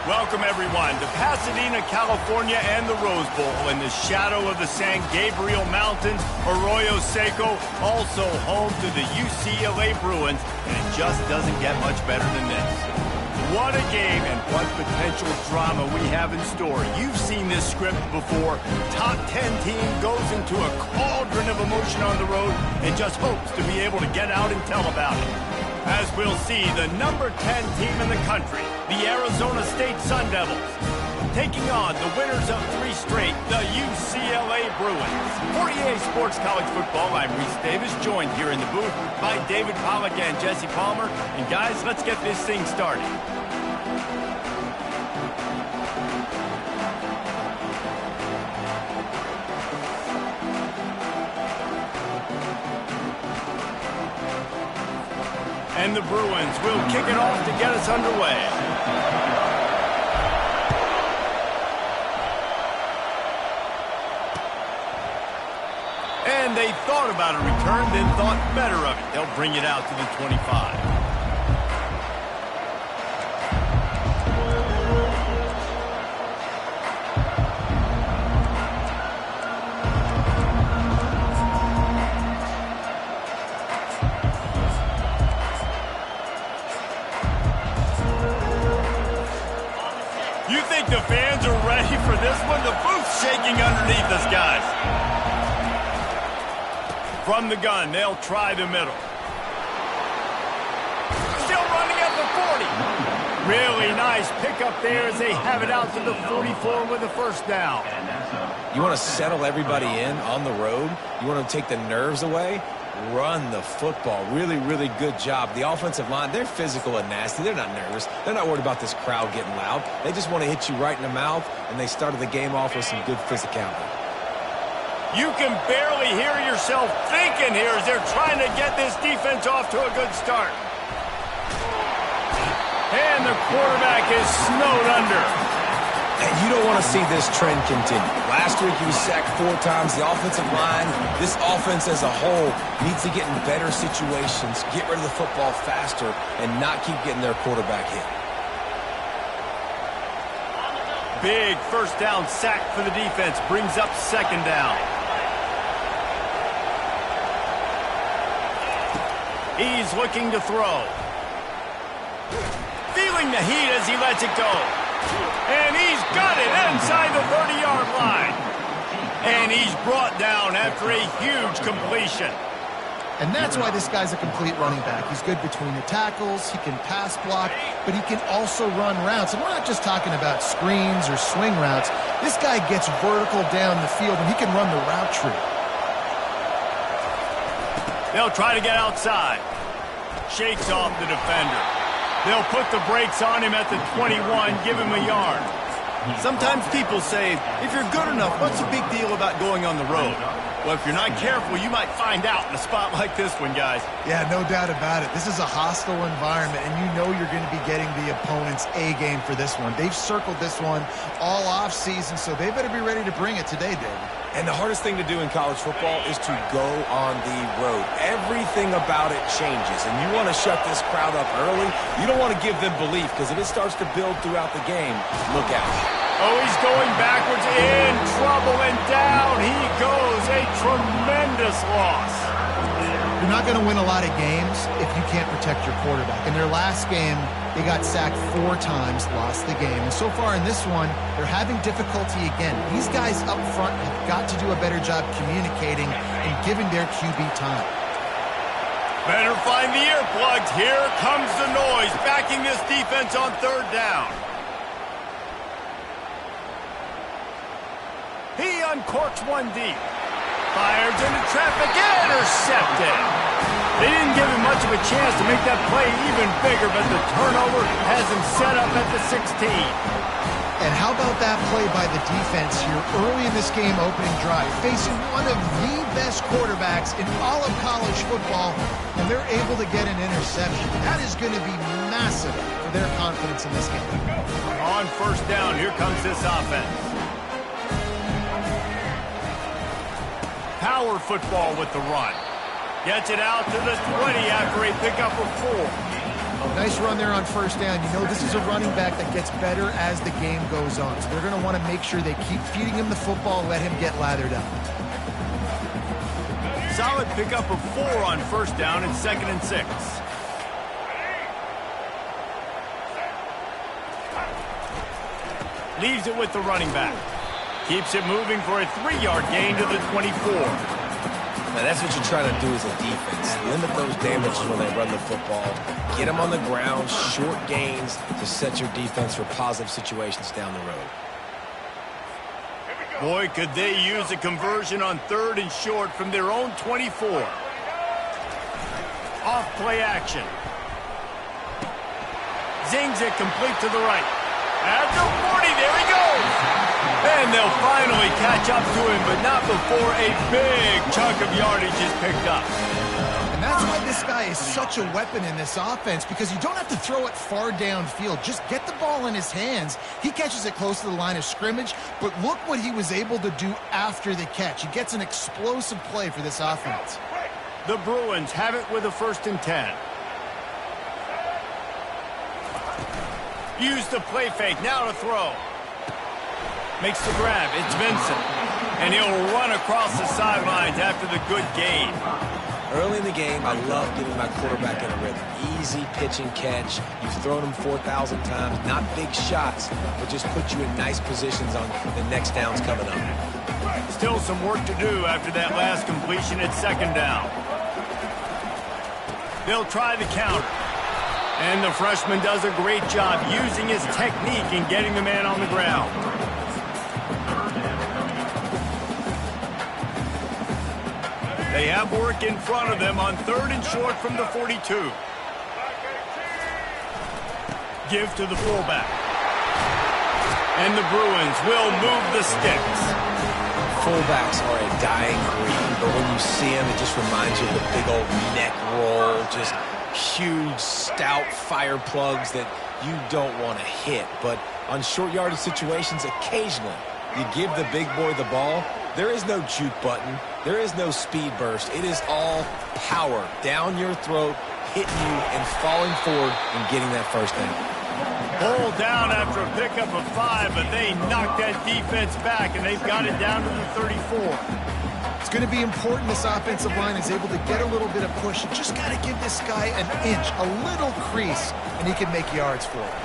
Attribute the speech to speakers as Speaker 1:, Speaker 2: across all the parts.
Speaker 1: Welcome, everyone, to Pasadena, California and the Rose Bowl in the shadow of the San Gabriel Mountains, Arroyo Seco, also home to the UCLA Bruins, and it just doesn't get much better than this. What a game and what potential drama we have in store. You've seen this script before. Top 10 team goes into a cauldron of emotion on the road and just hopes to be able to get out and tell about it. As we'll see, the number 10 team in the country, the Arizona State Sun Devils, taking on the winners of 3 straight, the UCLA Bruins. For EA Sports College Football, I'm Reese Davis, joined here in the booth by David Pollack and Jesse Palmer. And guys, let's get this thing started. And the Bruins will kick it off to get us underway. And they thought about a return, then thought better of it. They'll bring it out to the 25. You think the fans are ready for this one? The booth's shaking underneath us, guys. From the gun, they'll try the middle. Still running at the 40. Really nice pickup there as they have it out to the 44 with a first down.
Speaker 2: You want to settle everybody in on the road? You want to take the nerves away? Run the football. Really, really good job. The offensive line, they're physical and nasty. They're not nervous. They're not worried about this crowd getting loud. They just want to hit you right in the mouth, and they started the game off with some good physicality.
Speaker 1: You can barely hear yourself thinking here as they're trying to get this defense off to a good start. And the quarterback is snowed under.
Speaker 2: And you don't want to see this trend continue. Last week, he was sacked 4 times. The offensive line, this offense as a whole, needs to get in better situations, get rid of the football faster, and not keep getting their quarterback hit.
Speaker 1: Big first down sack for the defense. Brings up second down. He's looking to throw. Feeling the heat as he lets it go. And he's got it inside the 30-yard line. And he's brought down after a huge completion.
Speaker 3: And that's why this guy's a complete running back. He's good between the tackles, he can pass block, but he can also run routes. And we're not just talking about screens or swing routes. This guy gets vertical down the field, and he can run the route tree.
Speaker 1: They'll try to get outside. Shakes off the defender. They'll put the brakes on him at the 21, give him a yard. Sometimes people say, if you're good enough, what's the big deal about going on the road? Well, if you're not careful, you might find out in a spot like this one, guys.
Speaker 3: Yeah, no doubt about it. This is a hostile environment, and you know you're going to be getting the opponent's A-game for this one. They've circled this one all off-season, so they better be ready to bring it today, David.
Speaker 2: And the hardest thing to do in college football is to go on the road. Everything about it changes, and you want to shut this crowd up early. You don't want to give them belief, because if it starts to build throughout the game, look out.
Speaker 1: Oh, he's going backwards, in trouble, and down he goes. A tremendous loss.
Speaker 3: You're not going to win a lot of games if you can't protect your quarterback. In their last game, they got sacked 4 times, lost the game. And so far in this one, they're having difficulty again. These guys up front have got to do a better job communicating and giving their QB time.
Speaker 1: Better find the earplugs. Here comes the noise, backing this defense on third down. He uncorks one deep. Fires into traffic, intercepted. They didn't give him much of a chance to make that play even bigger, but the turnover has him set up at the 16.
Speaker 3: And how about that play by the defense here early in this game opening drive, facing one of the best quarterbacks in all of college football, and they're able to get an interception. That is going to be massive for their confidence in this game.
Speaker 1: On first down, here comes this offense. Power football with the run. Gets it out to the 20 after a pickup of 4.
Speaker 3: Nice run there on first down. You know this is a running back that gets better as the game goes on. So they're going to want to make sure they keep feeding him the football, let him get lathered up.
Speaker 1: Solid pickup of 4 on first down and 2nd and 6. Leaves it with the running back. Keeps it moving for a 3-yard gain to the 24.
Speaker 2: Now that's what you're trying to do as a defense. Limit those damages when they run the football. Get them on the ground, short gains to set your defense for positive situations down the road.
Speaker 1: Boy, could they use a conversion on 3rd and short from their own 24. Off play action. Zings it complete to the right. At the 40, there he goes. And they'll finally catch up to him, but not before a big chunk of yardage is picked up.
Speaker 3: And that's why this guy is such a weapon in this offense, because you don't have to throw it far downfield. Just get the ball in his hands. He catches it close to the line of scrimmage, but look what he was able to do after the catch. He gets an explosive play for this offense.
Speaker 1: The Bruins have it with a 1st and 10. Use the play fake, now to throw. Makes the grab, it's Vincent. And he'll run across the sidelines after the good gain.
Speaker 2: Early in the game, I love getting my quarterback in a rhythm. Easy pitch and catch. You've thrown him 4,000 times. Not big shots, but just put you in nice positions on the next downs coming up.
Speaker 1: Still some work to do after that last completion at 2nd down. They'll try the counter. And the freshman does a great job using his technique and getting the man on the ground. They have work in front of them on 3rd and short from the 42. Give to the fullback. And the Bruins will move the sticks.
Speaker 2: Fullbacks are a dying breed, but when you see them, it just reminds you of the big old neck roll, just huge, stout fire plugs that you don't want to hit. But on short yardage situations, occasionally, you give the big boy the ball. There is no juke button. There is no speed burst. It is all power down your throat, hitting you and falling forward and getting that first down.
Speaker 1: Pulled down after a pickup of 5, but they knocked that defense back, and they've got it down to the 34.
Speaker 3: It's going to be important this offensive line is able to get a little bit of push. You just got to give this guy an inch, a little crease, and he can make yards for it.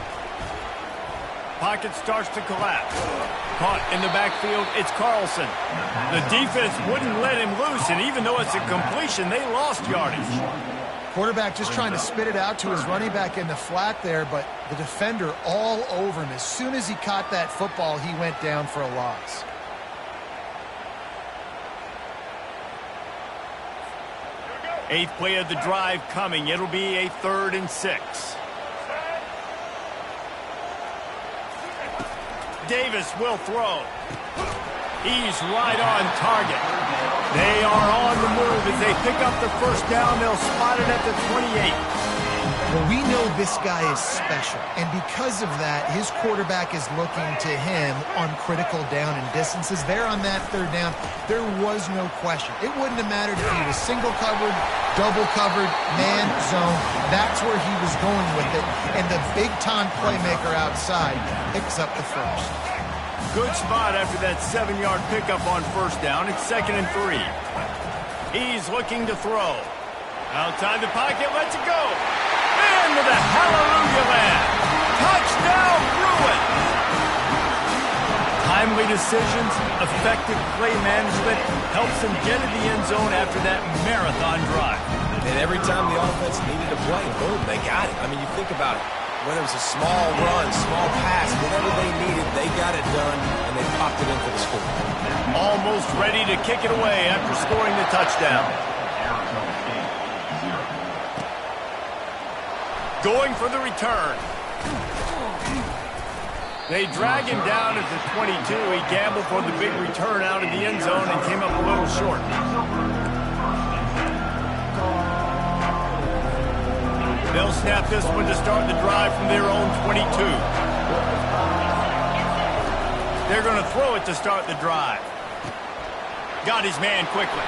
Speaker 1: Pocket starts to collapse. Caught in the backfield, it's Carlson. The defense wouldn't let him loose, and even though it's a completion, they lost yardage.
Speaker 3: Quarterback just trying to spit it out to his running back in the flat there, but the defender all over him. As soon as he caught that football, he went down for a loss.
Speaker 1: Eighth play of the drive coming. It'll be a 3rd and 6. Davis will throw. He's right on target. They are on the move as they pick up the first down. They'll spot it at the 28.
Speaker 3: Well, we know this guy is special, and because of that, his quarterback is looking to him on critical down and distances. There on that 3rd down, there was no question. It wouldn't have mattered if he was single covered, double covered, man, zone. That's where he was going with it, and the big-time playmaker outside picks up the first.
Speaker 1: Good spot after that 7-yard pickup on first down. It's 2nd and 3. He's looking to throw. Outside the pocket, lets it go. Into the hallelujah land. Touchdown, Bruins. Timely decisions, effective play management helps them get in the end zone after that marathon drive.
Speaker 2: And every time the offense needed a play, boom, they got it. I mean, you think about it. Whether it was a small run, small pass, whatever they needed, they got it done, and they popped it in for the score.
Speaker 1: Almost ready to kick it away after scoring the touchdown. Going for the return. They drag him down at the 22. He gambled for the big return out of the end zone and came up a little short. They'll snap this one to start the drive from their own 22. They're going to throw it to start the drive. Got his man quickly.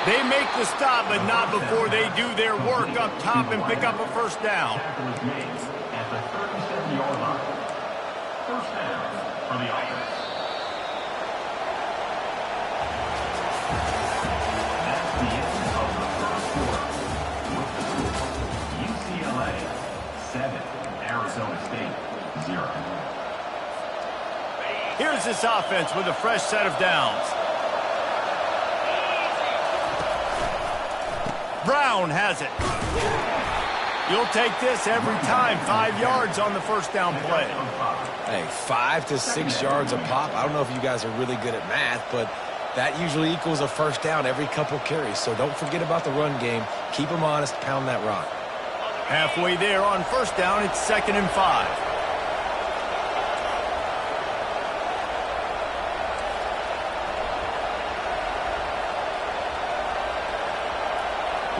Speaker 1: They make the stop, but not before they do their work up top and pick up a first down.
Speaker 4: At the 37-yard line. First down for the offense. That's the end of the first quarter. UCLA 7, Arizona State 0.
Speaker 1: Here's this offense with a fresh set of downs. Brown has it. You'll take this every time. 5 yards on the first down play.
Speaker 2: Hey, 5 to 6 yards a pop. I don't know if you guys are really good at math, but that usually equals a first down every couple carries. So don't forget about the run game. Keep them honest. Pound that rock.
Speaker 1: Halfway there on first down. It's 2nd and 5.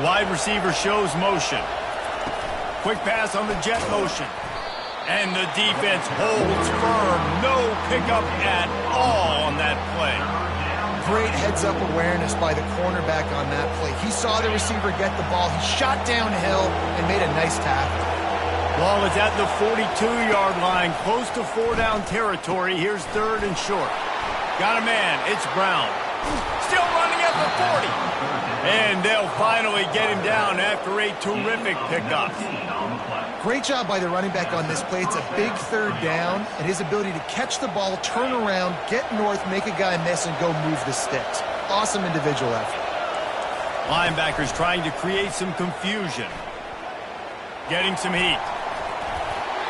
Speaker 1: Wide receiver shows motion. Quick pass on the jet motion. And the defense holds firm. No pickup at all on that play.
Speaker 3: Great heads-up awareness by the cornerback on that play. He saw the receiver get the ball. He shot downhill and made a nice tackle.
Speaker 1: Ball is at the 42-yard line, close to 4-down territory. Here's 3rd and short. Got a man. It's Brown. Still running at the 40. And they'll finally get him down after a terrific pickup.
Speaker 3: Great job by the running back on this play. It's a big 3rd down, and his ability to catch the ball, turn around, get north, make a guy miss, and go move the sticks. Awesome individual effort.
Speaker 1: Linebackers trying to create some confusion. Getting some heat.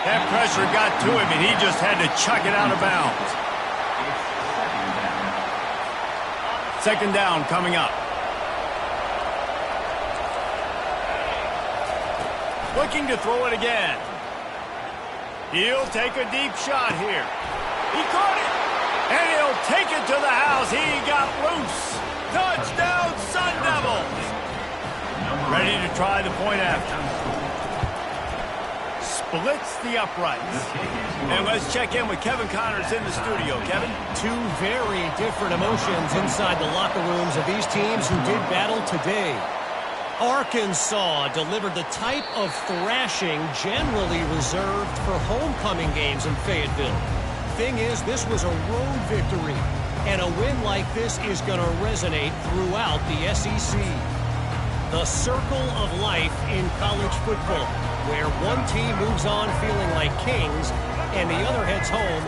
Speaker 1: That pressure got to him, and he just had to chuck it out of bounds. 2nd down coming up. Looking to throw it again. He'll take a deep shot here. He caught it. And he'll take it to the house. He got loose. Touchdown, Sun Devils. Ready to try the point after. Splits the uprights. And let's check in with Kevin Connors in the studio. Kevin?
Speaker 5: Two very different emotions inside the locker rooms of these teams who did battle today. Arkansas delivered the type of thrashing generally reserved for homecoming games in Fayetteville. Thing is, this was a road victory, and a win like this is going to resonate throughout the SEC. The circle of life in college football, where one team moves on feeling like kings, and the other heads home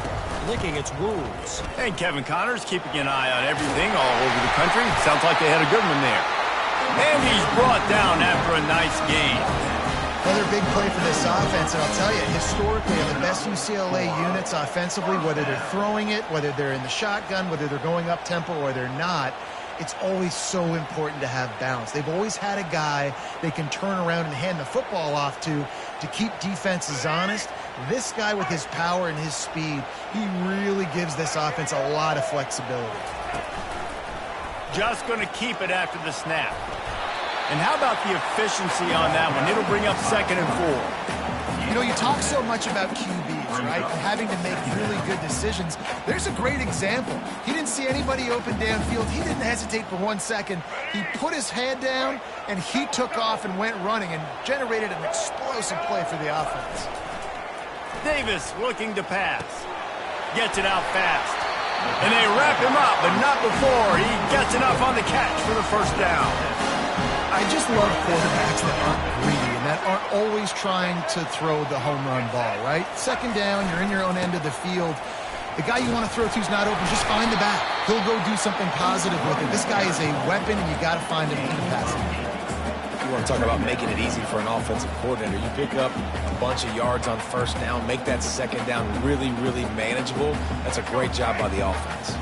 Speaker 5: licking its wounds.
Speaker 1: And Kevin Connors keeping an eye on everything all over the country. Sounds like they had a good one there. And he's brought down after a nice game.
Speaker 3: Another big play for this offense, and I'll tell you, historically, the best UCLA units offensively, whether they're throwing it, whether they're in the shotgun, whether they're going up-tempo or they're not, it's always so important to have balance. They've always had a guy they can turn around and hand the football off to keep defenses honest. This guy with his power and his speed, he really gives this offense a lot of flexibility.
Speaker 1: Just going to keep it after the snap. And how about the efficiency on that one? It'll bring up 2nd and 4.
Speaker 3: You know, you talk so much about QBs, right? And having to make really good decisions. There's a great example. He didn't see anybody open downfield. He didn't hesitate for 1 second. He put his head down, and he took off and went running and generated an explosive play for the offense.
Speaker 1: Davis looking to pass. Gets it out fast. And they wrap him up, but not before he gets enough on the catch for the first down.
Speaker 3: I just love quarterbacks that aren't greedy and that aren't always trying to throw the home run ball, right? 2nd down, you're in your own end of the field. The guy you want to throw to is not open. Just find the back. He'll go do something positive with it. This guy is a weapon, and you got to find him in the passing game.
Speaker 2: You want to talk about making it easy for an offensive coordinator. You pick up a bunch of yards on first down, make that 2nd down really, really manageable. That's a great job by the offense.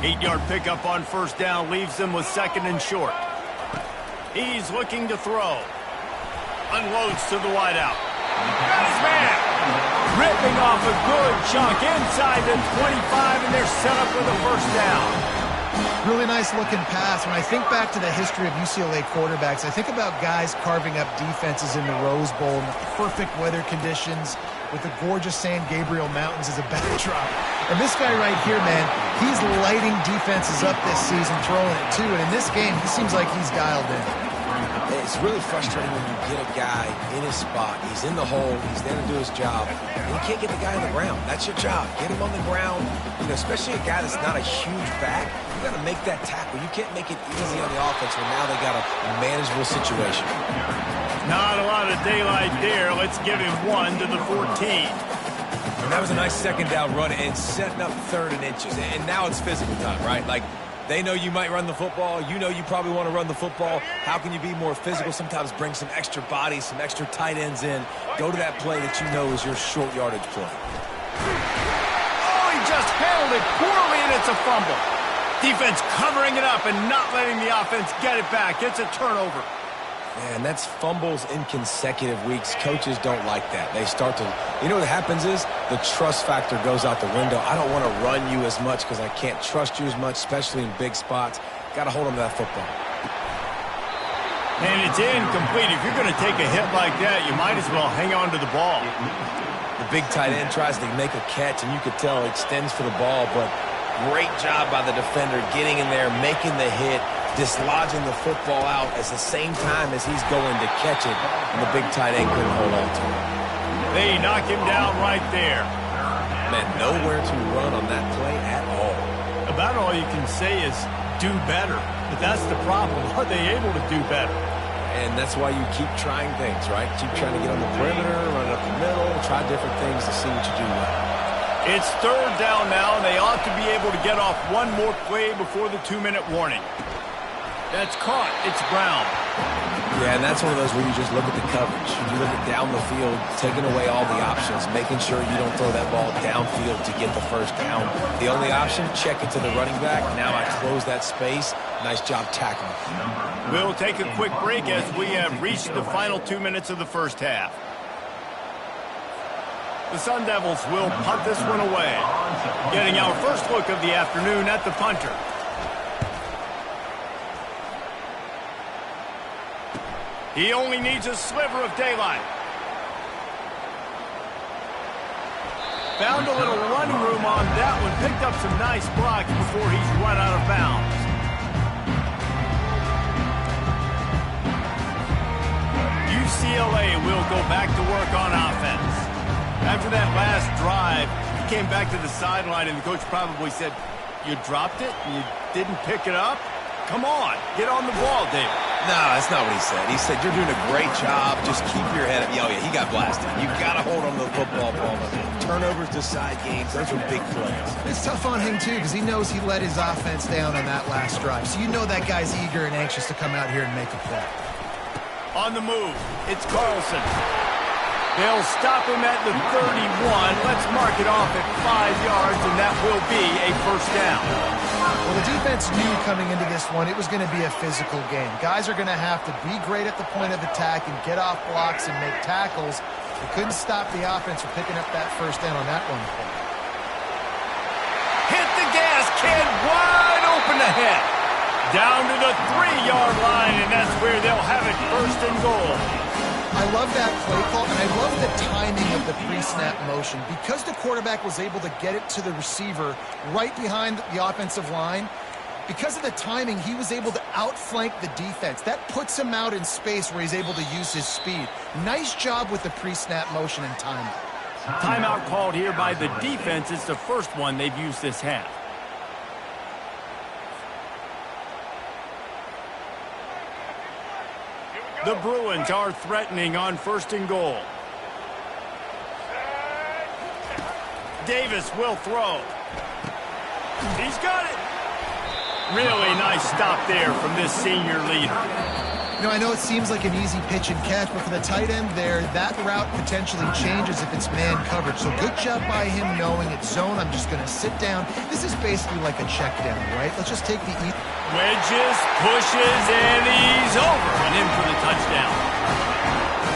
Speaker 1: 8-yard pickup on first down leaves them with 2nd and short. He's looking to throw. Unloads to the wideout. Got his man. Ripping off a good chunk inside the 25, and they're set up with a first down.
Speaker 3: Really nice looking pass. When I think back to the history of UCLA quarterbacks, I think about guys carving up defenses in the Rose Bowl in the perfect weather conditions with the gorgeous San Gabriel Mountains as a backdrop. And this guy right here, man, he's lighting defenses up this season, throwing it too. And in this game, he seems like he's dialed in.
Speaker 2: It's really frustrating when you get a guy in his spot. He's in the hole. He's there to do his job. And you can't get the guy on the ground. That's your job. Get him on the ground. You know, especially a guy that's not a huge back. You got to make that tackle. You can't make it easy on the offense when now they got a manageable situation.
Speaker 1: Not a lot of daylight there. Let's give him 1 to the 14.
Speaker 2: And that was a nice second down run and setting up 3rd and inches. And now it's physical time, right? Like, they know you might run the football. You know you probably want to run the football. How can you be more physical? Sometimes bring some extra bodies, some extra tight ends in. Go to that play that you know is your short yardage play.
Speaker 1: Oh, he just handled it poorly, and it's a fumble. Defense covering it up and not letting the offense get it back. It's a turnover.
Speaker 2: Man, that's fumbles in consecutive weeks. Coaches don't like that. They start to, you know what happens is the trust factor goes out the window. I don't want to run you as much because I can't trust you as much, especially in big spots. Got to hold on to that football.
Speaker 1: And it's incomplete. If you're going to take a hit like that, you might as well hang on to the ball.
Speaker 2: The big tight end tries to make a catch, and you could tell he extends for the ball, but great job by the defender getting in there, making the hit, dislodging the football out at the same time as he's going to catch it, and the big tight end couldn't hold on to it.
Speaker 1: They knock him down right there.
Speaker 2: Man, nowhere to run on that play at all.
Speaker 1: About all you can say is do better. But that's the problem. Are they able to do better?
Speaker 2: And that's why you keep trying things, right? Keep trying to get on the perimeter, run it up the middle, try different things to see what you do well.
Speaker 1: It's 3rd down now, and they ought to be able to get off one more play before the 2-minute warning. That's caught. It's Brown.
Speaker 2: Yeah, and that's one of those where you just look at the coverage. You look at down the field, taking away all the options, making sure you don't throw that ball downfield to get the first down. The only option, check it to the running back. Now I close that space. Nice job tackling.
Speaker 1: We'll take a quick break as we have reached the final 2 minutes of the first half. The Sun Devils will punt this one away. Getting our first look of the afternoon at the punter. He only needs a sliver of daylight. Found a little running room on that one. Picked up some nice blocks before he's run out of bounds. UCLA will go back to work on offense. After that last drive, he came back to the sideline, and the coach probably said, "You dropped it? You didn't pick it up? Come on, get on the ball, David."
Speaker 2: No, that's not what he said. He said, "You're doing a great job. Just keep your head up." Oh, yeah, he got blasted. You've got to hold on to the football ball. Turnovers decide games. Those are big plays.
Speaker 3: It's tough on him, too, because he knows he let his offense down on that last drive. So you know that guy's eager and anxious to come out here and make a play.
Speaker 1: On the move, it's Carlson. They'll stop him at the 31. Let's mark it off at 5 yards, and that will be a first down.
Speaker 3: Well, the defense knew coming into this one it was going to be a physical game. Guys are going to have to be great at the point of attack and get off blocks and make tackles. They couldn't stop the offense from picking up that first down on that one play.
Speaker 1: Hit the gas, kid, wide open ahead. Down to the 3-yard line, and that's where they'll have it, first and goal.
Speaker 3: I love that play call, and I love the timing of the pre-snap motion. Because the quarterback was able to get it to the receiver right behind the offensive line, because of the timing, he was able to outflank the defense. That puts him out in space where he's able to use his speed. Nice job with the pre-snap motion and timing.
Speaker 1: Timeout called here by the defense. It's the first one they've used this half. The Bruins are threatening on first and goal. Davis will throw. He's got it. Really nice stop there from this senior leader.
Speaker 3: You know, I know it seems like an easy pitch and catch, but for the tight end there, that route potentially changes if it's man coverage. So good job by him knowing it's zone. I'm just going to sit down. This is basically like a check down, right? Let's just take the
Speaker 1: wedges, pushes, and he's over and in for the touchdown.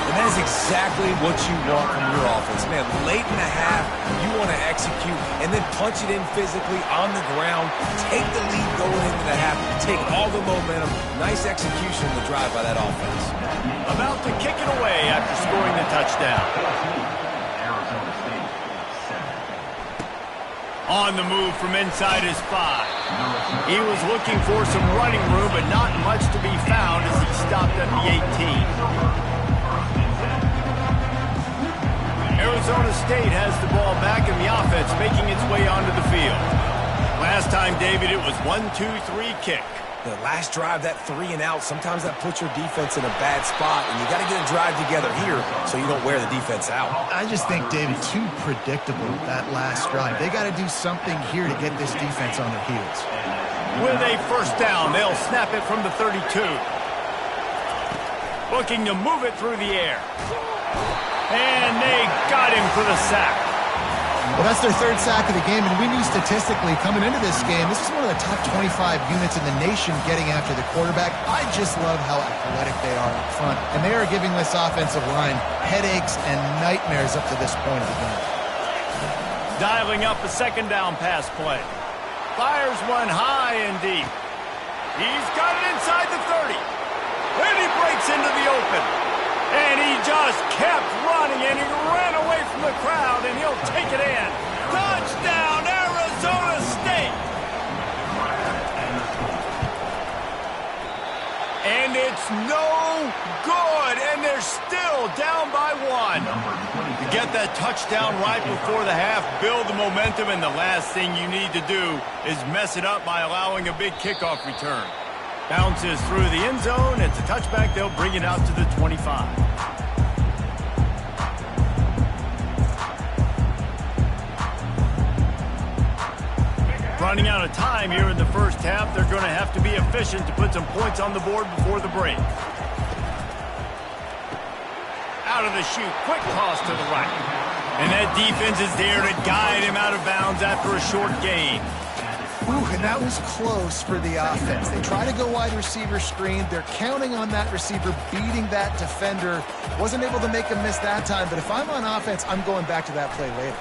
Speaker 2: And And that is exactly what you want from your offense. Man, late in the half, you want to execute and then punch it in physically on the ground. Take the lead going into the half. Take all the momentum. Nice execution on the drive by that offense.
Speaker 1: About to kick it away after scoring the touchdown.
Speaker 4: Arizona State, 7.
Speaker 1: On the move from inside his 5. He was looking for some running room, but not much to be found as he stopped at the 18. Arizona State has the ball back in the offense, making its way onto the field. Last time, David, it was 1-2-3 kick.
Speaker 2: The last drive, that 3 and out, sometimes that puts your defense in a bad spot, and you got to get a drive together here so you don't wear the defense out.
Speaker 3: I just think, David, too predictable, that last drive. They got to do something here to get this defense on their heels.
Speaker 1: With a first down, they'll snap it from the 32. Looking to move it through the air. And they got him for the sack.
Speaker 3: Well, that's their 3rd sack of the game, and we knew statistically coming into this game, this is one of the top 25 units in the nation getting after the quarterback. I just love how athletic they are up front, and they are giving this offensive line headaches and nightmares up to this point of the game.
Speaker 1: Dialing up a 2nd down pass play. Fires one high and deep. He's got it inside the 30. And he breaks into the open. And he just kept running, and he ran away from the crowd, and he'll take it in. Touchdown, Arizona State! And it's no good, and they're still down by 1. To get that touchdown right before the half, build the momentum, and the last thing you need to do is mess it up by allowing a big kickoff return. Bounces through the end zone. It's a touchback. They'll bring it out to the 25. Running out of time here in the first half. They're going to have to be efficient to put some points on the board before the break. Out of the chute. Quick toss to the right. And that defense is there to guide him out of bounds after a short gain.
Speaker 3: Ooh, and that was close for the offense. They try to go wide receiver screen. They're counting on that receiver beating that defender. Wasn't able to make a miss that time, but if I'm on offense, I'm going back to that play later.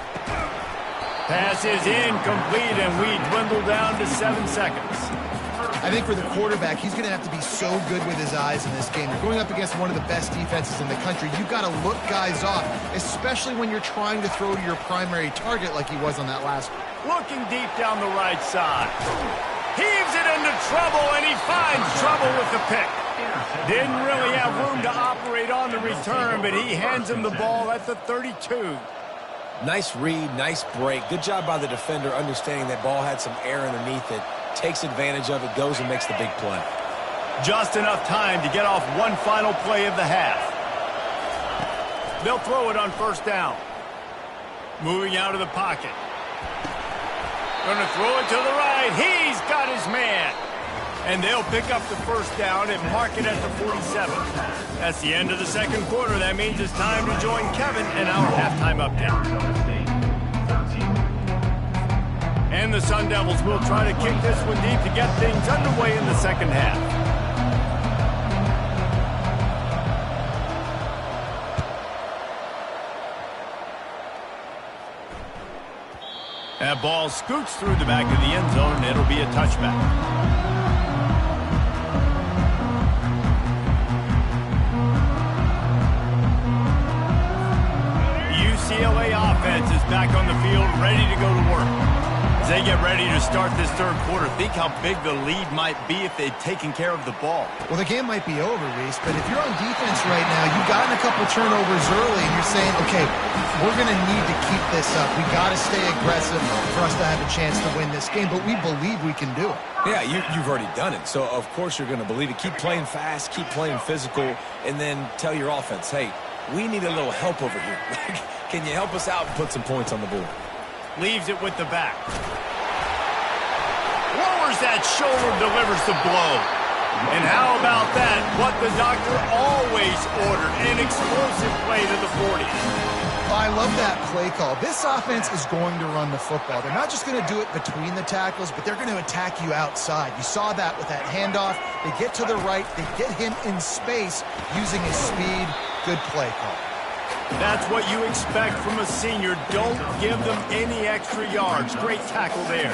Speaker 1: Pass is incomplete, and we dwindle down to 7 seconds.
Speaker 3: I think for the quarterback, he's going to have to be so good with his eyes in this game. You're going up against one of the best defenses in the country. You've got to look guys off, especially when you're trying to throw to your primary target like he was on that last one.
Speaker 1: Looking deep down the right side. Heaves it into trouble, and he finds trouble with the pick. Didn't really have room to operate on the return, but he hands him the ball at the 32.
Speaker 2: Nice read, nice break. Good job by the defender understanding that ball had some air underneath it. Takes advantage of it, goes and makes the big play.
Speaker 1: Just enough time to get off one final play of the half. They'll throw it on first down. Moving out of the pocket. Going to throw it to the right. He's got his man. And they'll pick up the first down and mark it at the 47. That's the end of the second quarter. That means it's time to join Kevin in our halftime update. And the Sun Devils will try to kick this one deep to get things underway in the second half. That ball scoots through the back of the end zone, and it'll be a touchback. UCLA offense is back on the field, ready to go to work. As they get ready to start this third quarter, think how big the lead might be if they'd taken care of the ball.
Speaker 3: Well, the game might be over, Reese, but if you're on defense right now, you've gotten a couple turnovers early, and you're saying, okay, we're going to need to keep this up. We got to stay aggressive for us to have a chance to win this game, but we believe we can do it.
Speaker 2: Yeah, you've already done it, so of course you're going to believe it. Keep playing fast, keep playing physical, and then tell your offense, hey, we need a little help over here. Can you help us out and put some points on the board?
Speaker 1: Leaves it with the back. Lowers that shoulder, delivers the blow. And how about that? What the doctor always ordered, an explosive play to the 40.
Speaker 3: I love that play call. This offense is going to run the football. They're not just going to do it between the tackles, but they're going to attack you outside. You saw that with that handoff. They get to the right. They get him in space using his speed. Good play call.
Speaker 1: That's what you expect from a senior. Don't give them any extra yards. Great tackle there.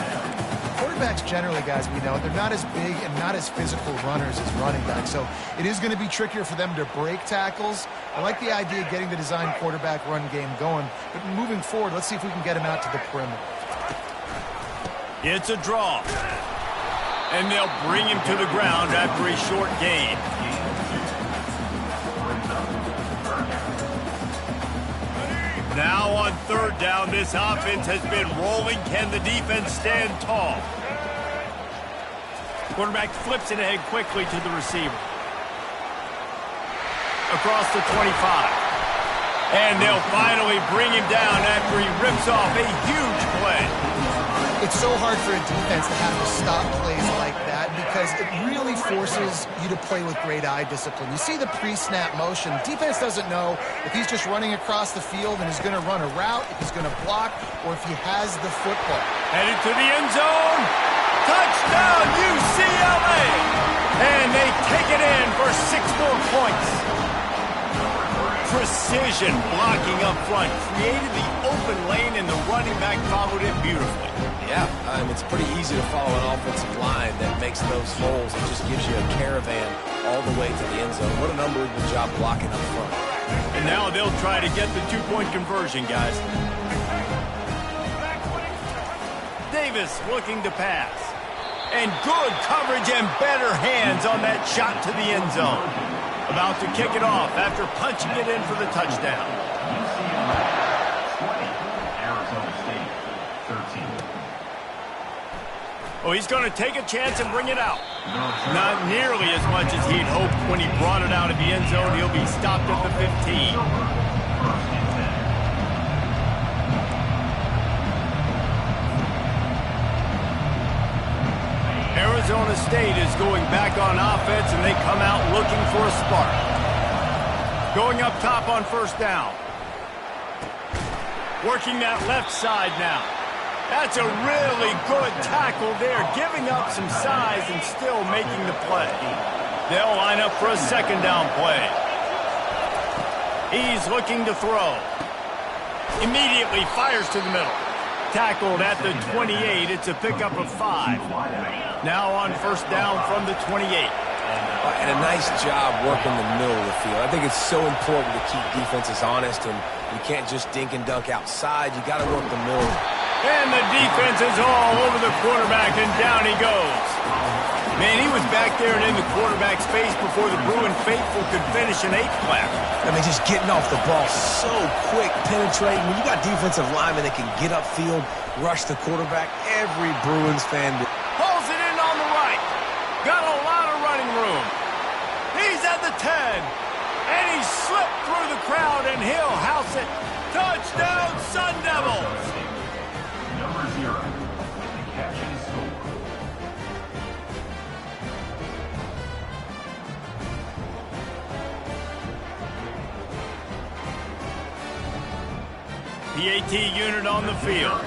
Speaker 3: Quarterbacks generally, guys, we know, they're not as big and not as physical runners as running backs, so it is going to be trickier for them to break tackles. I like the idea of getting the design quarterback run game going, but moving forward, let's see if we can get him out to the perimeter.
Speaker 1: It's a draw. And they'll bring him to the ground after a short gain. Now on third down, this offense has been rolling. Can the defense stand tall? Quarterback flips it ahead quickly to the receiver. Across the 25. And they'll finally bring him down after he rips off a huge play.
Speaker 3: It's so hard for a defense to have to stop plays like that because it really forces you to play with great eye discipline. You see the pre-snap motion. Defense doesn't know if he's just running across the field and is going to run a route, if he's going to block, or if he has the football.
Speaker 1: Headed to the end zone. Touchdown, UCLA! And they take it in for 6 more points. Precision blocking up front created the open lane, and the running back followed it beautifully.
Speaker 2: Yeah, it's pretty easy to follow an offensive line that makes those holes and just gives you a caravan all the way to the end zone. What an unbelievable job blocking up front.
Speaker 1: And now they'll try to get the 2-point conversion, guys. Davis looking to pass. And good coverage and better hands on that shot to the end zone. About to kick it off after punching it in for the touchdown.
Speaker 4: Arizona State, 13.
Speaker 1: Oh, he's going to take a chance and bring it out. Not nearly as much as he'd hoped when he brought it out of the end zone. He'll be stopped at the 15. Arizona State is going back on offense, and they come out looking for a spark. Going up top on first down. Working that left side now. That's a really good tackle there, giving up some size and still making the play. They'll line up for a second down play. He's looking to throw. Immediately fires to the middle. Tackled at the 28. It's a pickup of 5. Now on first down from the 28.
Speaker 2: And a nice job working the middle of the field. I think it's so important to keep defenses honest, and you can't just dink and dunk outside. You got to work the middle.
Speaker 1: And the defense is all over the quarterback, and down he goes. Man, he was back there and in the quarterback's face before the Bruin faithful could finish an 8-clap.
Speaker 2: I mean, just getting off the ball so quick, penetrating. When you got defensive linemen that can get upfield, rush the quarterback, every Bruins fan will.
Speaker 1: Pulls it in on the right. Got a lot of running room. He's at the 10. And he slipped through the crowd, and he'll house it. Touchdown, Sun Devils!
Speaker 4: Number 0, the catch and score.
Speaker 1: The AT unit on the field.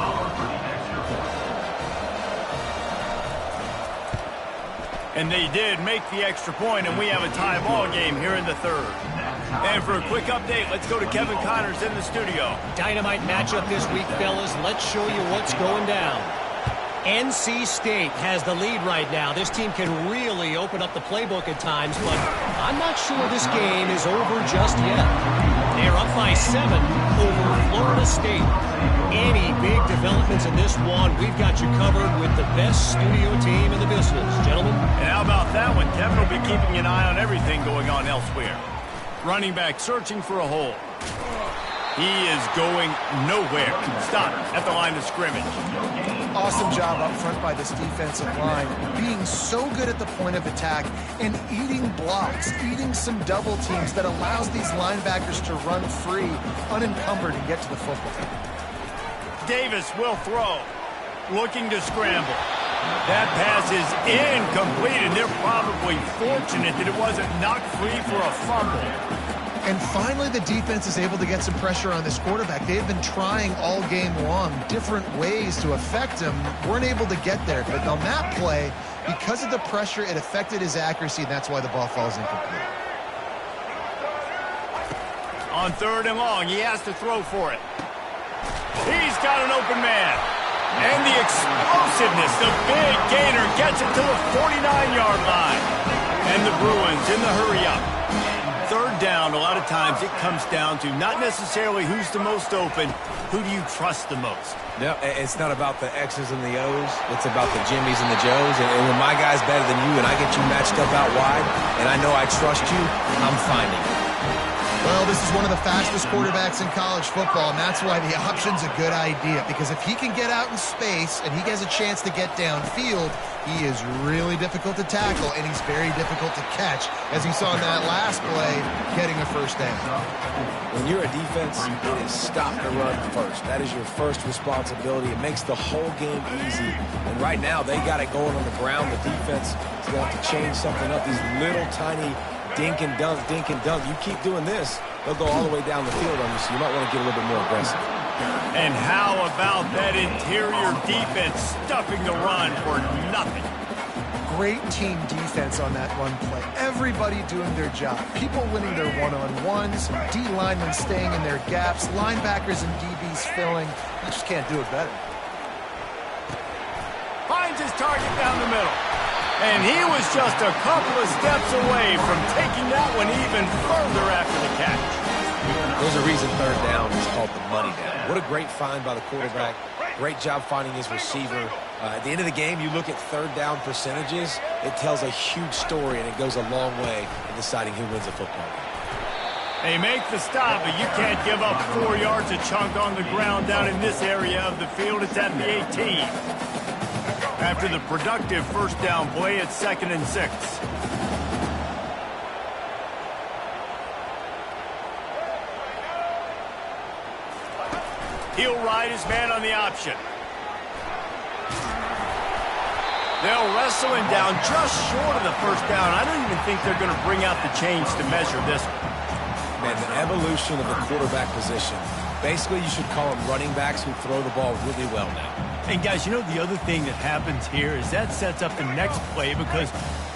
Speaker 1: And they did make the extra point, and we have a tie ball game here in the third. And for a quick update, let's go to Kevin Connors in the studio.
Speaker 5: Dynamite matchup this week, fellas. Let's show you what's going down. NC State has the lead right now. This team can really open up the playbook at times, but I'm not sure this game is over just yet. They're up by 7 over Florida State. Any big developments in this one, we've got you covered with the best studio team in the business. Gentlemen?
Speaker 1: And how about that one? Kevin will be keeping an eye on everything going on elsewhere. Running back searching for a hole. He is going nowhere. Stop at the line of scrimmage.
Speaker 3: Awesome job up front by this defensive line, being so good at the point of attack and eating blocks, eating some double teams that allows these linebackers to run free, unencumbered, and get to the football.
Speaker 1: Davis will throw, looking to scramble. That pass is incomplete, and they're probably fortunate that it wasn't knocked free for a fumble.
Speaker 3: And finally, the defense is able to get some pressure on this quarterback. They've been trying all game long different ways to affect him. Weren't able to get there. But on that play, because of the pressure, it affected his accuracy, and that's why the ball falls incomplete.
Speaker 1: On 3rd and long, he has to throw for it. He's got an open man. And the explosiveness, the big gainer gets it to the 49-yard line. And the Bruins in the hurry-up. 3rd down, a lot of times it comes down to not necessarily who's the most open, who do you trust the most?
Speaker 2: No, it's not about the X's and the O's. It's about the Jimmys and the Joes. And when my guy's better than you and I get you matched up out wide and I know I trust you, I'm finding it.
Speaker 3: Well, this is one of the fastest quarterbacks in college football, and that's why the option's a good idea. Because if he can get out in space and he has a chance to get downfield, he is really difficult to tackle, and he's very difficult to catch, as you saw in that last play, getting a first down.
Speaker 2: When you're a defense, it is stop the run first. That is your first responsibility. It makes the whole game easy. And right now, they got it going on the ground. The defense is going to have to change something up. These little tiny dink and dunk, dink and dunk. You keep doing this, they'll go all the way down the field on you, so you might want to get a little bit more aggressive.
Speaker 1: And how about that interior defense stuffing the run for nothing?
Speaker 3: Great team defense on that run play. Everybody doing their job. People winning their one-on-ones, D linemen staying in their gaps, linebackers and DBs filling. You just can't do it better.
Speaker 1: Finds his target down the middle. And he was just a couple of steps away from taking that one even further after the catch.
Speaker 2: There's a reason 3rd down is called the money down. What a great find by the quarterback. Great job finding his receiver. At the end of the game, you look at 3rd down percentages. It tells a huge story, and it goes a long way in deciding who wins a football game.
Speaker 1: They make the stop, but you can't give up 4 yards a chunk on the ground down in this area of the field. It's at the 18. After the productive first down play, it's 2nd and 6. He'll ride his man on the option. They'll wrestle him down just short of the first down. I don't even think they're going to bring out the chains to measure this one.
Speaker 2: Man, the evolution of the quarterback position. Basically, you should call them running backs who throw the ball really well now.
Speaker 1: And guys, you know the other thing that happens here is that sets up the next play because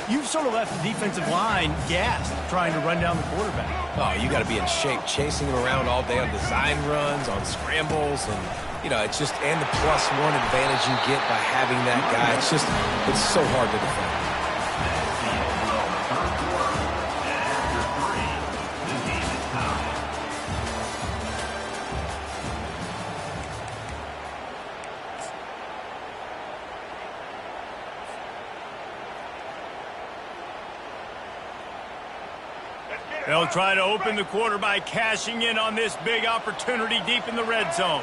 Speaker 1: you've sort of left the defensive line gassed trying to run down the quarterback.
Speaker 2: Oh, you got to be in shape, chasing him around all day on design runs, on scrambles, and you know, it's just, and the +1 advantage you get by having that guy. It's so hard to defend.
Speaker 1: They'll try to open the quarter by cashing in on this big opportunity deep in the red zone.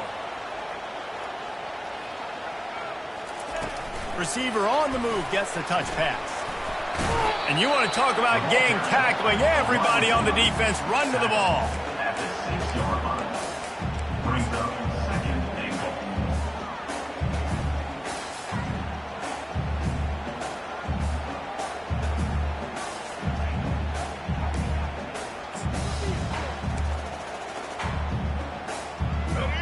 Speaker 1: Receiver on the move gets the touch pass. And you want to talk about gang tackling. Everybody on the defense run to the ball.
Speaker 4: At the 6-yard line. Brings up 2nd and goal.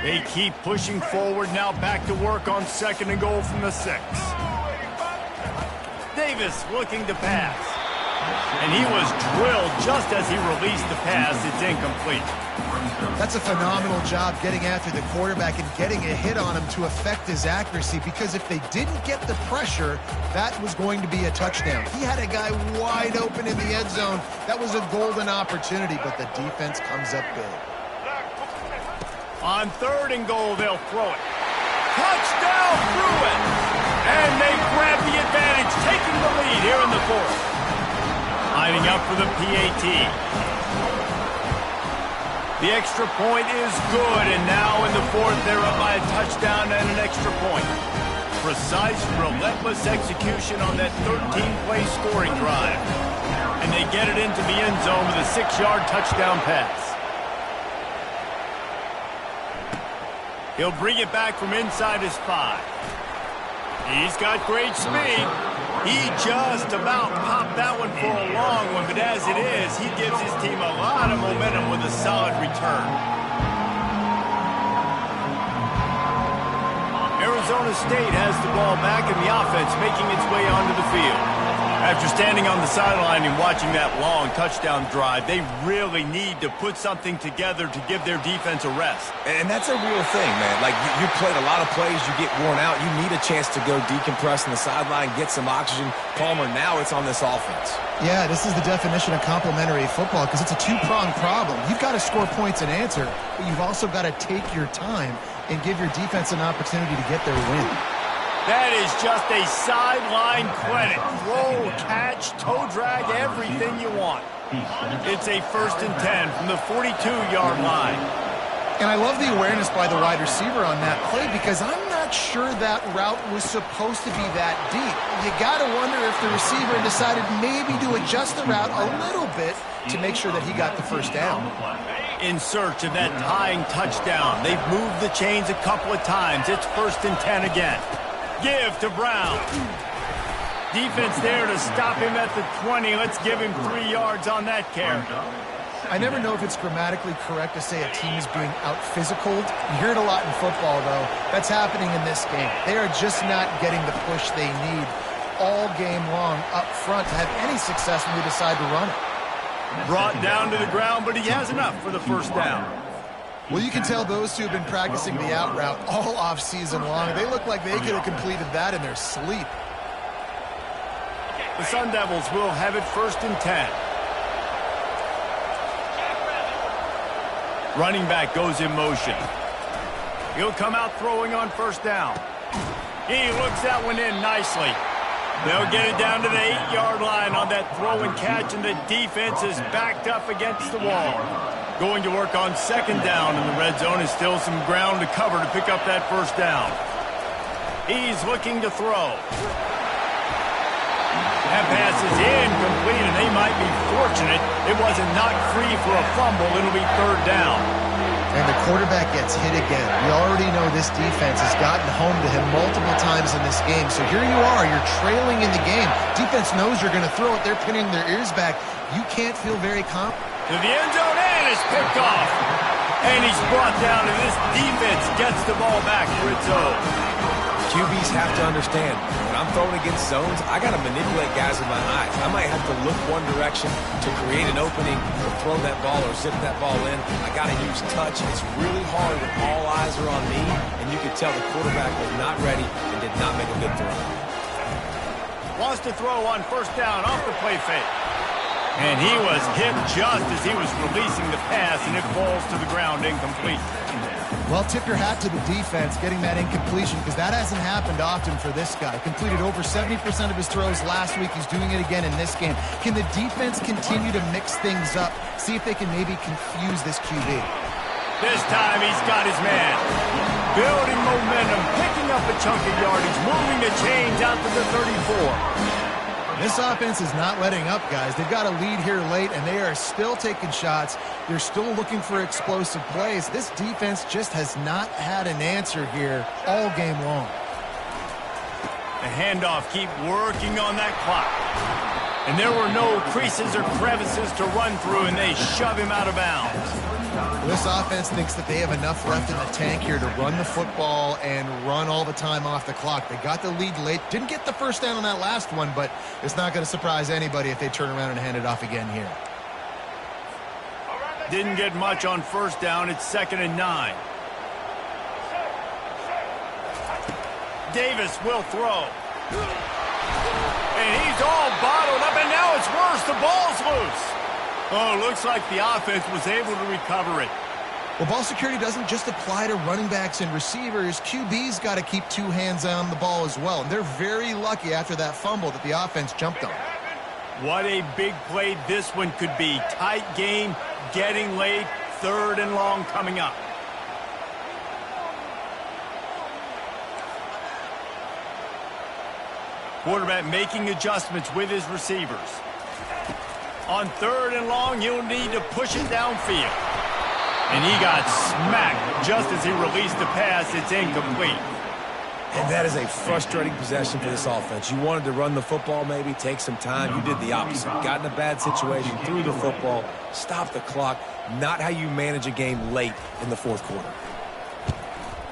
Speaker 1: They keep pushing forward, now back to work on 2nd and goal from the 6. Davis looking to pass. And he was drilled just as he released the pass. It's incomplete.
Speaker 3: That's a phenomenal job getting after the quarterback and getting a hit on him to affect his accuracy, because if they didn't get the pressure, that was going to be a touchdown. He had a guy wide open in the end zone. That was a golden opportunity, but the defense comes up big.
Speaker 1: On 3rd and goal, they'll throw it. Touchdown, Bruins! And they grab the advantage, taking the lead here in the 4th. Lining up for the PAT. The extra point is good, and now in the 4th, they're up by a touchdown and an extra point. Precise, relentless execution on that 13-play scoring drive. And they get it into the end zone with a 6-yard touchdown pass. He'll bring it back from inside his 5. He's got great speed. He just about popped that one for a long one, but as it is, he gives his team a lot of momentum with a solid return. Arizona State has the ball back, and the offense making its way onto the field. After standing on the sideline and watching that long touchdown drive, they really need to put something together to give their defense a rest.
Speaker 2: And that's a real thing, man. Like, you played a lot of plays, you get worn out, you need a chance to go decompress on the sideline, get some oxygen. Palmer, now it's on this offense.
Speaker 3: Yeah, this is the definition of complementary football because it's a two-pronged problem. You've got to score points and answer, but you've also got to take your time and give your defense an opportunity to get their win.
Speaker 1: That is just a sideline clinic. Roll, catch, toe drag, everything you want. It's a 1st and 10 from the 42-yard line.
Speaker 3: And I love the awareness by the wide receiver on that play because I'm not sure that route was supposed to be that deep. You got to wonder if the receiver decided maybe to adjust the route a little bit to make sure that he got the first down.
Speaker 1: In search of that tying touchdown. They've moved the chains a couple of times. It's 1st and 10 again. Give to Brown. Defense there to stop him at the 20. Let's give him 3 yards on that carry.
Speaker 3: I never know if it's grammatically correct to say a team is being out-physicaled. You hear it a lot in football, though. That's happening in this game. They are just not getting the push they need all game long up front to have any success when they decide to run it.
Speaker 1: Brought down to the ground, but he has enough for the first down.
Speaker 3: Well, you can tell those two have been practicing the out route all off-season long. They look like they could have completed that in their sleep.
Speaker 1: The Sun Devils will have it 1st and 10. Running back goes in motion. He'll come out throwing on 1st down. He looks that one in nicely. They'll get it down to the 8-yard line on that throw and catch, and the defense is backed up against the wall. Going to work on 2nd down in the red zone. Is still some ground to cover to pick up that 1st down. He's looking to throw. That pass is incomplete, and they might be fortunate it wasn't knocked free for a fumble. It'll be 3rd down.
Speaker 3: And the quarterback gets hit again. We already know this defense has gotten home to him multiple times in this game. So here you are, you're trailing in the game. Defense knows you're going to throw it. They're pinning their ears back. You can't feel very confident.
Speaker 1: To the end zone, and it's picked off. And he's brought down, and this defense gets the ball back for its own.
Speaker 2: QBs have to understand, when I'm throwing against zones, I got to manipulate guys with my eyes. I might have to look one direction to create an opening or throw that ball or zip that ball in. I got to use touch. It's really hard when all eyes are on me, and you can tell the quarterback was not ready and did not make a good throw.
Speaker 1: Wants to throw on 1st down off the play fake. And he was hit just as he was releasing the pass, and it falls to the ground incomplete.
Speaker 3: Well, tip your hat to the defense getting that incompletion because that hasn't happened often for this guy. Completed over 70% of his throws last week. He's doing it again in this game. Can the defense continue to mix things up? See if they can maybe confuse this QB.
Speaker 1: This time he's got his man. Building momentum, picking up a chunk of yardage, moving the chains out to the 34.
Speaker 3: This offense is not letting up, guys. They've got a lead here late, and they are still taking shots. They're still looking for explosive plays. This defense just has not had an answer here all game long.
Speaker 1: The handoff, keep working on that clock. And there were no creases or crevices to run through, and they shove him out of bounds.
Speaker 3: This offense thinks that they have enough left in the tank here to run the football and run all the time off the clock. They got the lead late. Didn't get the first down on that last one, but it's not going to surprise anybody if they turn around and hand it off again here.
Speaker 1: Didn't get much on 1st down. It's 2nd and 9. Davis will throw. And he's all bottled up, and now it's worse. The ball's loose. Oh, looks like the offense was able to recover it.
Speaker 3: Well, ball security doesn't just apply to running backs and receivers. QB's got to keep 2 hands on the ball as well. And they're very lucky after that fumble that the offense jumped on.
Speaker 1: What a big play this one could be. Tight game, getting late, 3rd and long coming up. Quarterback making adjustments with his receivers. On 3rd and long, he'll need to push it downfield. And he got smacked just as he released the pass. It's incomplete.
Speaker 2: And that is a frustrating possession for this offense. You wanted to run the football, maybe take some time. You did the opposite. Got in a bad situation, threw the football, stopped the clock. Not how you manage a game late in the 4th quarter.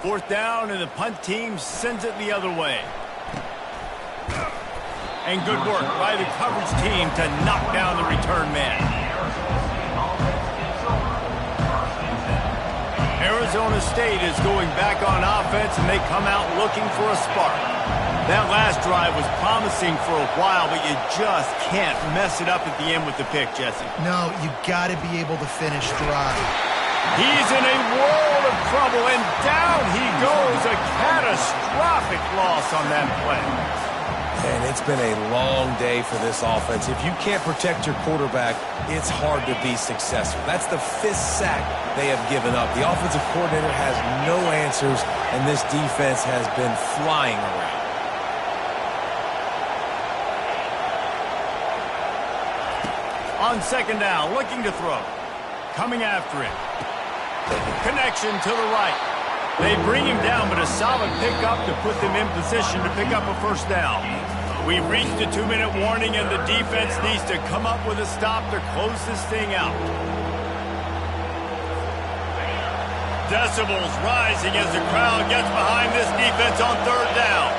Speaker 1: 4th down, and the punt team sends it the other way. And good work by the coverage team to knock down the return man. Arizona State is going back on offense, and they come out looking for a spark. That last drive was promising for a while, but you just can't mess it up at the end with the pick, Jesse.
Speaker 3: No, you got to be able to finish dry.
Speaker 1: He's in a world of trouble, and down he goes. A catastrophic loss on that play.
Speaker 2: And it's been a long day for this offense. If you can't protect your quarterback, it's hard to be successful. That's the 5th sack they have given up. The offensive coordinator has no answers, and this defense has been flying around.
Speaker 1: On second down, looking to throw. Coming after it. Connection to the right. They bring him down, but a solid pickup to put them in position to pick up a first down. We've reached the 2-minute warning, and the defense needs to come up with a stop to close this thing out. Decibels rising as the crowd gets behind this defense on third down.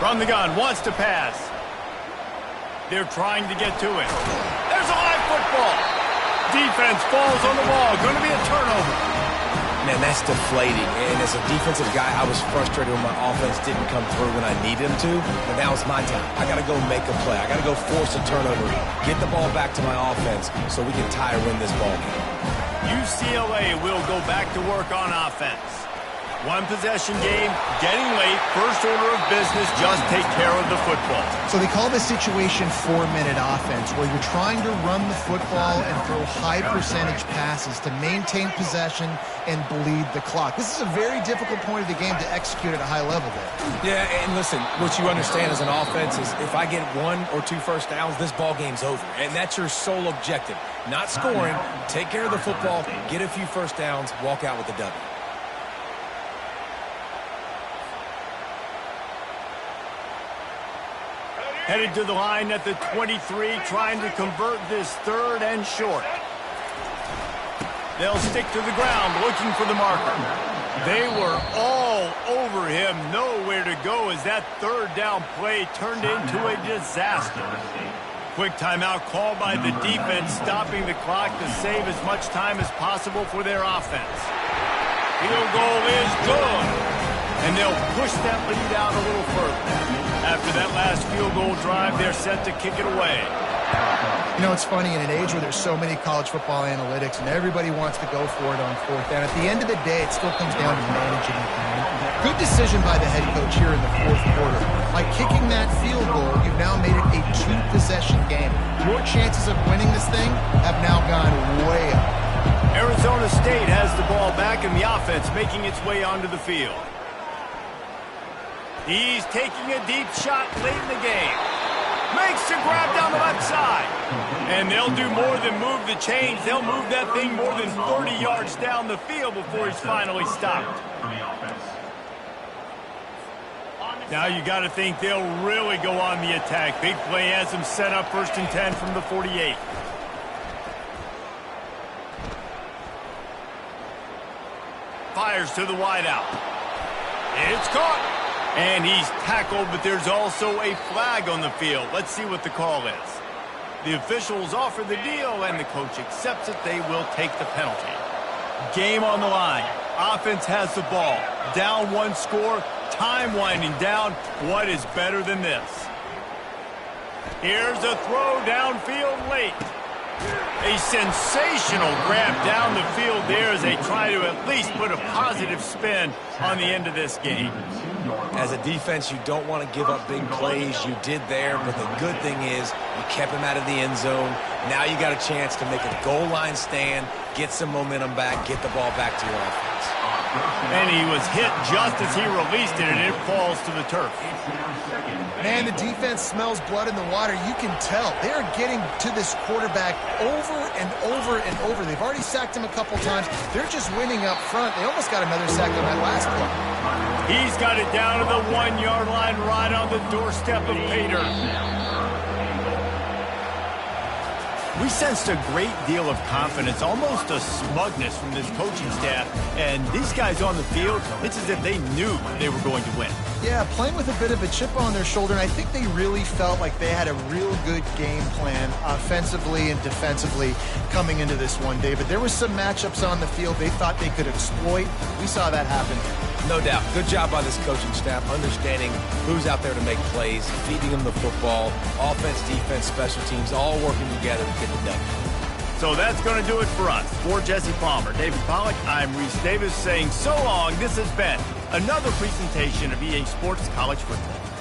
Speaker 1: From the gun, wants to pass. They're trying to get to it. There's a live football. Defense falls on the ball. Going to be a turnover.
Speaker 2: Man, that's deflating. And as a defensive guy, I was frustrated when my offense didn't come through when I needed them to. But now it's my time. I got to go make a play. I got to go force a turnover. Get the ball back to my offense so we can tie or win this ball game.
Speaker 1: UCLA will go back to work on offense. One possession game, getting late, first order of business, just take care of the football.
Speaker 3: So they call this situation 4-minute offense, where you're trying to run the football and throw high percentage passes to maintain possession and bleed the clock. This is a very difficult point of the game to execute at a high level there.
Speaker 2: Yeah, and listen, what you understand as an offense is if I get 1 or 2 first downs, this ball game's over. And that's your sole objective. Not scoring, take care of the football, get a few first downs, walk out with the W.
Speaker 1: Headed to the line at the 23, trying to convert this third and short. They'll stick to the ground, looking for the marker. They were all over him, nowhere to go as that third down play turned into a disaster. Quick timeout called by the defense, stopping the clock to save as much time as possible for their offense. Field goal is good, and they'll push that lead out a little further. After that last field goal drive, they're set to kick it away.
Speaker 3: You know, it's funny, in an age where there's so many college football analytics and everybody wants to go for it on fourth down, at the end of the day, it still comes down to managing the game. Good decision by the head coach here in the fourth quarter. By kicking that field goal, you've now made it a 2-possession game. Your chances of winning this thing have now gone way up.
Speaker 1: Arizona State has the ball back, and the offense making its way onto the field. He's taking a deep shot late in the game. Makes the grab down the left side. And they'll do more than move the chains. They'll move that thing more than 30 yards down the field before he's finally stopped. Now you got to think they'll really go on the attack. Big play has them set up 1st and 10 from the 48. Fires to the wideout. It's caught. And he's tackled, but there's also a flag on the field. Let's see what the call is. The officials offer the deal, and the coach accepts it. They will take the penalty. Game on the line. Offense has the ball. Down 1 score. Time winding down. What is better than this? Here's a throw downfield late. A sensational grab down the field there as they try to at least put a positive spin on the end of this game.
Speaker 2: As a defense, you don't want to give up big plays. You did there, but the good thing is you kept him out of the end zone. Now you got a chance to make a goal line stand, get some momentum back, get the ball back to your offense.
Speaker 1: And he was hit just as he released it, and it falls to the turf.
Speaker 3: Man, the defense smells blood in the water. You can tell. They're getting to this quarterback over and over and over. They've already sacked him a couple times. They're just winning up front. They almost got another sack on that last play.
Speaker 1: He's got it down to the 1-yard line, right on the doorstep of Pater. We sensed a great deal of confidence, almost a smugness from this coaching staff. And these guys on the field, it's as if they knew they were going to win.
Speaker 3: Yeah, playing with a bit of a chip on their shoulder, and I think they really felt like they had a real good game plan offensively and defensively coming into this one, David. There were some matchups on the field they thought they could exploit. We saw that happen.
Speaker 2: No doubt. Good job by this coaching staff, understanding who's out there to make plays, feeding them the football, offense, defense, special teams, all working together to get the W.
Speaker 1: So that's going to do it for us. For Jesse Palmer, David Pollack, I'm Reese Davis saying so long. This has been another presentation of EA Sports College Football.